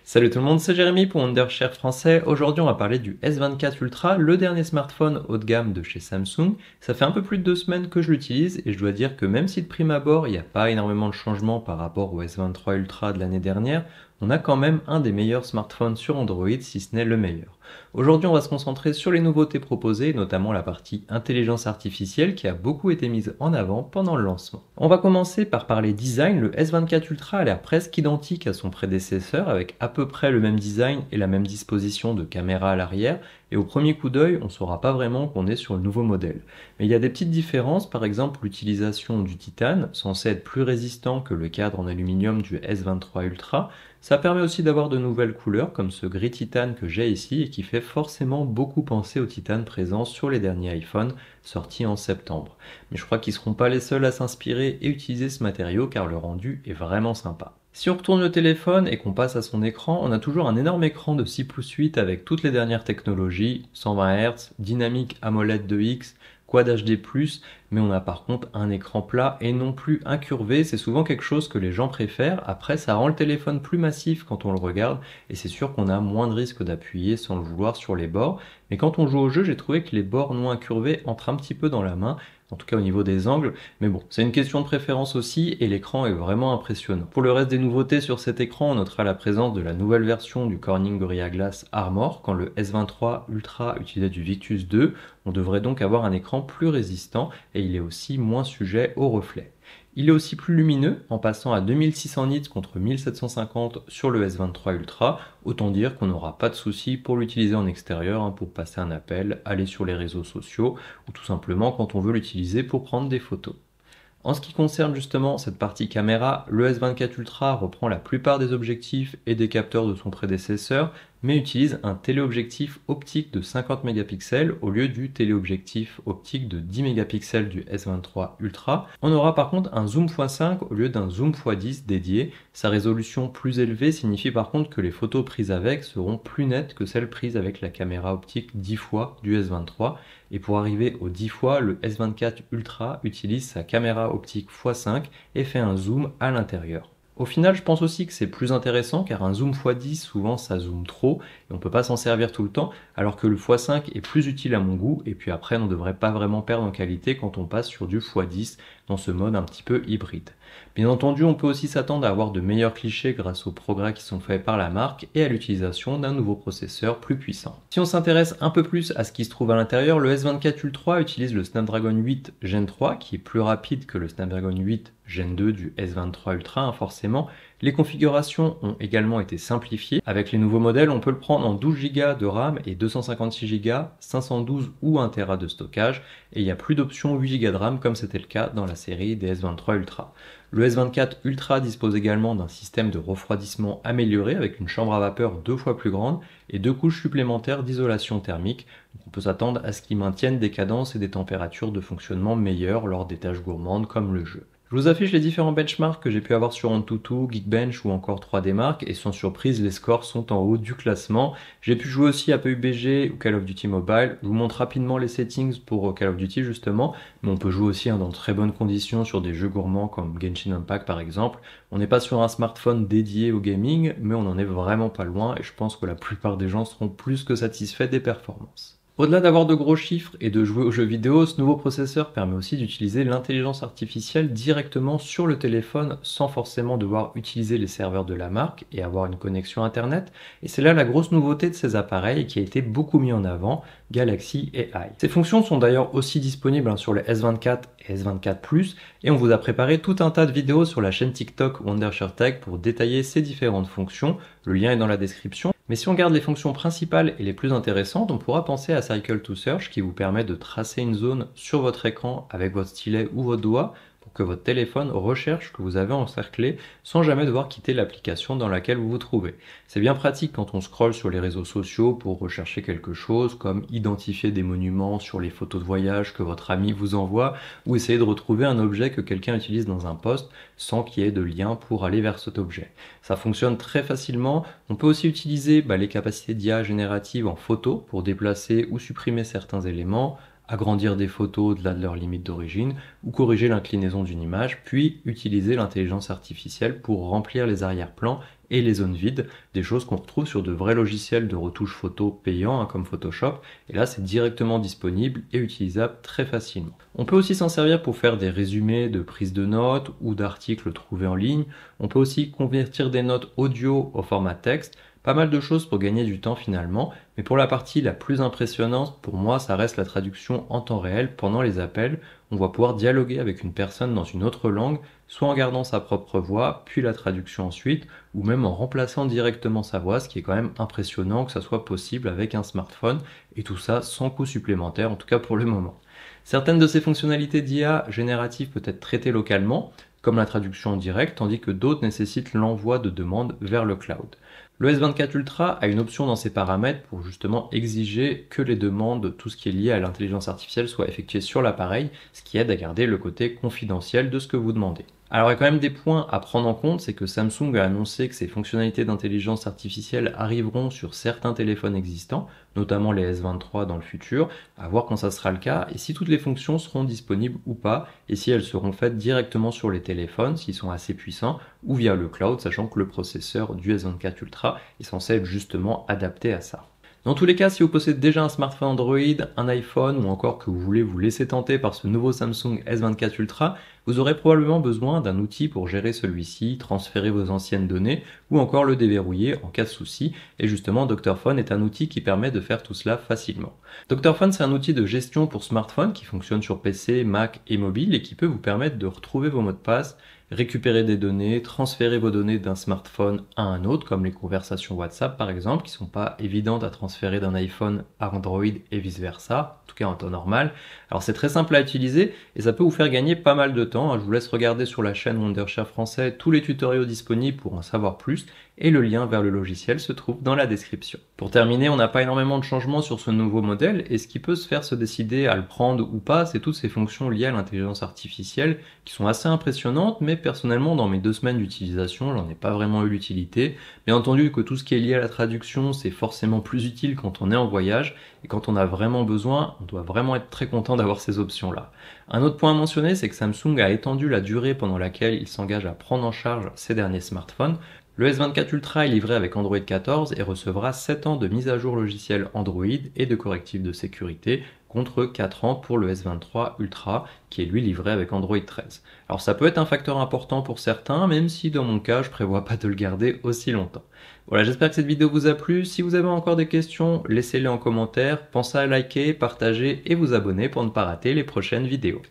Salut tout le monde, c'est Jérémy pour Wondershare français. Aujourd'hui, on va parler du S24 Ultra, le dernier smartphone haut de gamme de chez Samsung. Ça fait un peu plus de 2 semaines que je l'utilise et je dois dire que même si de prime abord, il n'y a pas énormément de changements par rapport au S23 Ultra de l'année dernière, on a quand même un des meilleurs smartphones sur Android, si ce n'est le meilleur. Aujourd'hui, on va se concentrer sur les nouveautés proposées, notamment la partie intelligence artificielle qui a beaucoup été mise en avant pendant le lancement. On va commencer par parler design. Le S24 Ultra a l'air presque identique à son prédécesseur avec à peu près le même design et la même disposition de caméra à l'arrière, et au premier coup d'œil, on ne saura pas vraiment qu'on est sur le nouveau modèle. Mais il y a des petites différences, par exemple l'utilisation du titane, censé être plus résistant que le cadre en aluminium du S23 Ultra. Ça permet aussi d'avoir de nouvelles couleurs, comme ce gris titane que j'ai ici et qui fait forcément beaucoup penser au titane présent sur les derniers iPhones sortis en septembre. Mais je crois qu'ils ne seront pas les seuls à s'inspirer et utiliser ce matériau car le rendu est vraiment sympa. Si on retourne le téléphone et qu'on passe à son écran, on a toujours un énorme écran de 6 pouces 8 avec toutes les dernières technologies, 120 Hz, dynamique AMOLED 2X, Quad HD+, mais on a par contre un écran plat et non plus incurvé. C'est souvent quelque chose que les gens préfèrent. Après, ça rend le téléphone plus massif quand on le regarde et c'est sûr qu'on a moins de risque d'appuyer sans le vouloir sur les bords. Mais quand on joue au jeu, j'ai trouvé que les bords non incurvés entrent un petit peu dans la main, en tout cas au niveau des angles, mais bon, c'est une question de préférence aussi et l'écran est vraiment impressionnant. Pour le reste des nouveautés sur cet écran, on notera la présence de la nouvelle version du Corning Gorilla Glass Armor. Quand le S23 Ultra utilisait du Victus 2, on devrait donc avoir un écran plus résistant et il est aussi moins sujet aux reflets. Il est aussi plus lumineux en passant à 2600 nits contre 1750 sur le S23 Ultra. Autant dire qu'on n'aura pas de souci pour l'utiliser en extérieur, pour passer un appel, aller sur les réseaux sociaux ou tout simplement quand on veut l'utiliser pour prendre des photos. En ce qui concerne justement cette partie caméra, le S24 Ultra reprend la plupart des objectifs et des capteurs de son prédécesseur, mais utilise un téléobjectif optique de 50 mégapixels au lieu du téléobjectif optique de 10 mégapixels du S23 Ultra. On aura par contre un zoom x5 au lieu d'un zoom x10 dédié. Sa résolution plus élevée signifie par contre que les photos prises avec seront plus nettes que celles prises avec la caméra optique 10 fois du S23. Et pour arriver aux 10 fois, le S24 Ultra utilise sa caméra optique x5 et fait un zoom à l'intérieur. Au final, je pense aussi que c'est plus intéressant car un zoom x10, souvent ça zoome trop et on ne peut pas s'en servir tout le temps, alors que le x5 est plus utile à mon goût et puis après on ne devrait pas vraiment perdre en qualité quand on passe sur du x10 dans ce mode un petit peu hybride. Bien entendu, on peut aussi s'attendre à avoir de meilleurs clichés grâce aux progrès qui sont faits par la marque et à l'utilisation d'un nouveau processeur plus puissant. Si on s'intéresse un peu plus à ce qui se trouve à l'intérieur, le S24 Ultra utilise le Snapdragon 8 Gen 3 qui est plus rapide que le Snapdragon 8 Gen 2 du S23 Ultra, forcément. Les configurations ont également été simplifiées. Avec les nouveaux modèles, on peut le prendre en 12 Go de RAM et 256 Go, 512 ou 1 Tera de stockage. Et il n'y a plus d'option 8 Go de RAM comme c'était le cas dans la série des S23 Ultra. Le S24 Ultra dispose également d'un système de refroidissement amélioré avec une chambre à vapeur 2 fois plus grande et 2 couches supplémentaires d'isolation thermique. Donc on peut s'attendre à ce qu'il maintienne des cadences et des températures de fonctionnement meilleures lors des tâches gourmandes comme le jeu. Je vous affiche les différents benchmarks que j'ai pu avoir sur AnTuTu, Geekbench ou encore 3Dmark et sans surprise les scores sont en haut du classement. J'ai pu jouer aussi à PUBG ou Call of Duty Mobile. Je vous montre rapidement les settings pour Call of Duty justement, mais on peut jouer aussi dans de très bonnes conditions sur des jeux gourmands comme Genshin Impact par exemple. On n'est pas sur un smartphone dédié au gaming, mais on en est vraiment pas loin et je pense que la plupart des gens seront plus que satisfaits des performances. Au-delà d'avoir de gros chiffres et de jouer aux jeux vidéo, ce nouveau processeur permet aussi d'utiliser l'intelligence artificielle directement sur le téléphone sans forcément devoir utiliser les serveurs de la marque et avoir une connexion internet. Et c'est là la grosse nouveauté de ces appareils qui a été beaucoup mis en avant, Galaxy AI. Ces fonctions sont d'ailleurs aussi disponibles sur le S24 et S24 Plus et on vous a préparé tout un tas de vidéos sur la chaîne TikTok Wondershare Tech pour détailler ces différentes fonctions. Le lien est dans la description. Mais si on garde les fonctions principales et les plus intéressantes, on pourra penser à Cycle to Search qui vous permet de tracer une zone sur votre écran avec votre stylet ou votre doigt pour que votre téléphone recherche ce que vous avez encerclé sans jamais devoir quitter l'application dans laquelle vous vous trouvez. C'est bien pratique quand on scrolle sur les réseaux sociaux pour rechercher quelque chose comme identifier des monuments sur les photos de voyage que votre ami vous envoie ou essayer de retrouver un objet que quelqu'un utilise dans un post sans qu'il y ait de lien pour aller vers cet objet. Ça fonctionne très facilement. On peut aussi utiliser les capacités d'IA générative en photo pour déplacer ou supprimer certains éléments, agrandir des photos au-delà de leur limite d'origine ou corriger l'inclinaison d'une image, puis utiliser l'intelligence artificielle pour remplir les arrière-plans et les zones vides, des choses qu'on retrouve sur de vrais logiciels de retouche photo payants comme Photoshop, et là c'est directement disponible et utilisable très facilement. On peut aussi s'en servir pour faire des résumés de prises de notes ou d'articles trouvés en ligne. On peut aussi convertir des notes audio au format texte. Pas mal de choses pour gagner du temps finalement, mais pour la partie la plus impressionnante, pour moi, ça reste la traduction en temps réel pendant les appels. On va pouvoir dialoguer avec une personne dans une autre langue, soit en gardant sa propre voix, puis la traduction ensuite, ou même en remplaçant directement sa voix, ce qui est quand même impressionnant que ça soit possible avec un smartphone, et tout ça sans coût supplémentaire, en tout cas pour le moment. Certaines de ces fonctionnalités d'IA générative peuvent être traitées localement, comme la traduction en direct, tandis que d'autres nécessitent l'envoi de demandes vers le cloud. Le S24 Ultra a une option dans ses paramètres pour justement exiger que les demandes, tout ce qui est lié à l'intelligence artificielle, soient effectuées sur l'appareil, ce qui aide à garder le côté confidentiel de ce que vous demandez. Alors il y a quand même des points à prendre en compte, c'est que Samsung a annoncé que ces fonctionnalités d'intelligence artificielle arriveront sur certains téléphones existants, notamment les S23 dans le futur, à voir quand ça sera le cas, et si toutes les fonctions seront disponibles ou pas, et si elles seront faites directement sur les téléphones, s'ils sont assez puissants, ou via le cloud, sachant que le processeur du S24 Ultra est censé être justement adapté à ça. Dans tous les cas, si vous possédez déjà un smartphone Android, un iPhone ou encore que vous voulez vous laisser tenter par ce nouveau Samsung S24 Ultra, vous aurez probablement besoin d'un outil pour gérer celui-ci, transférer vos anciennes données ou encore le déverrouiller en cas de souci. Et justement, Dr Phone est un outil qui permet de faire tout cela facilement. Dr Phone, c'est un outil de gestion pour smartphone qui fonctionne sur PC, Mac et mobile et qui peut vous permettre de retrouver vos mots de passe, récupérer des données, transférer vos données d'un smartphone à un autre, comme les conversations WhatsApp par exemple, qui sont pas évidentes à transférer d'un iPhone à Android et vice versa, en tout cas en temps normal. Alors c'est très simple à utiliser et ça peut vous faire gagner pas mal de temps. Je vous laisse regarder sur la chaîne Wondershare français tous les tutoriaux disponibles pour en savoir plus et le lien vers le logiciel se trouve dans la description. Pour terminer, on n'a pas énormément de changements sur ce nouveau modèle et ce qui peut se faire se décider à le prendre ou pas, c'est toutes ces fonctions liées à l'intelligence artificielle qui sont assez impressionnantes, mais personnellement dans mes 2 semaines d'utilisation, j'en ai pas vraiment eu l'utilité. Bien entendu que tout ce qui est lié à la traduction, c'est forcément plus utile quand on est en voyage et quand on a vraiment besoin, on doit vraiment être très content d'avoir ces options-là. Un autre point à mentionner, c'est que Samsung a étendu la durée pendant laquelle il s'engage à prendre en charge ses derniers smartphones. Le S24 Ultra est livré avec Android 14 et recevra 7 ans de mise à jour logicielle Android et de correctifs de sécurité contre 4 ans pour le S23 Ultra qui est lui livré avec Android 13. Alors ça peut être un facteur important pour certains, même si dans mon cas je prévois pas de le garder aussi longtemps. Voilà, j'espère que cette vidéo vous a plu. Si vous avez encore des questions, laissez-les en commentaire. Pensez à liker, partager et vous abonner pour ne pas rater les prochaines vidéos.